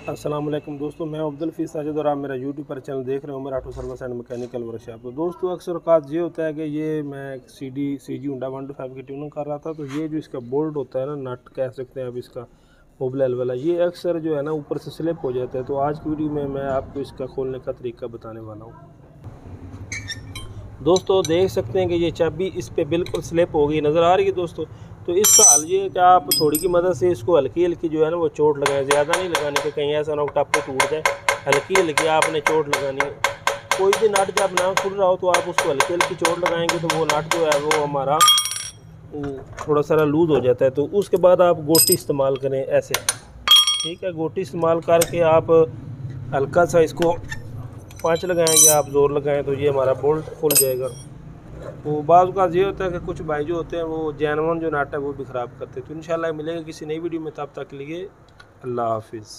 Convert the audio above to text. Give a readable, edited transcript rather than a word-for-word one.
अस्सलाम वालेकुम दोस्तों, मैं अब्दुल फीस साजिद और आप मेरा यूट्यूब पर चैनल देख रहे हो मेरा auto service and mechanical workshop. तो दोस्तों अक्सर औकात ये होता है कि ये मैं सी जी हुंडा 125 की ट्यूनिंग कर रहा था, तो ये जो इसका बोल्ट होता है ना, नट कह सकते हैं आप इसका, मोबिल वाला, ये अक्सर जो है ना ऊपर से स्लिप हो जाता है। तो आज की वीडियो में मैं आपको इसका खोलने का तरीका बताने वाला हूँ। दोस्तों देख सकते हैं कि ये चाबी इस पर बिल्कुल स्लिप हो गई, नज़र आ रही है दोस्तों। तो इसका हल ये है कि आप थोड़ी की मदद से इसको हल्की हल्की जो है ना वो चोट लगाएं, ज़्यादा नहीं लगाने के, कहीं ऐसा ना हो टप पे टूट जाए। हल्की हल्की आपने चोट लगानी है। कोई भी नट जब ना खुल रहा हो तो आप उसको हल्की हल्की चोट लगाएंगे तो वो नट जो है वो हमारा थोड़ा सा लूज़ हो जाता है। तो उसके बाद आप गोटी इस्तेमाल करें ऐसे, ठीक है। गोटी इस्तेमाल करके आप हल्का सा इसको पाँच लगाएंगे, आप ज़ोर लगाएं तो ये हमारा बोल्ट खुल जाएगा। तो बाज़ का ये होता है कि कुछ भाई जो होते हैं वो जैनवन जो नाट है वो भी ख़राब करते हैं। तो इंशाल्लाह मिलेंगे किसी नई वीडियो में, तब तक के लिए अल्लाह हाफिज़।